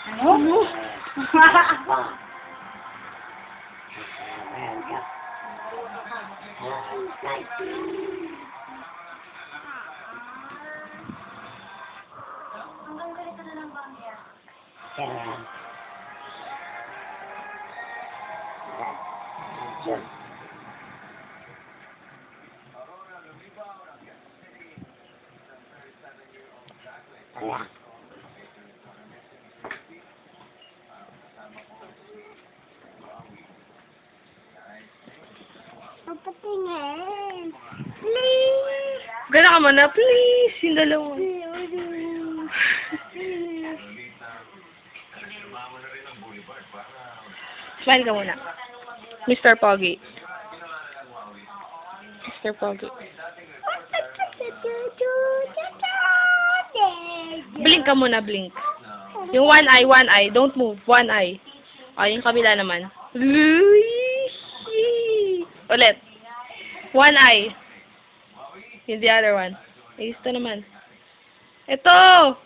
Ano? Hanggang ganito na lang ba ang iyak? Papatingin. Please. Gana ka muna, please. Yung dalawa. Smile ka muna. Mr. Pogi. Mr. Pogi. Blink ka muna, blink. Yung one eye. Don't move. One eye. O, yung kabila naman. Ulit. One eye. Yung the other one. Ayos to naman. Ito!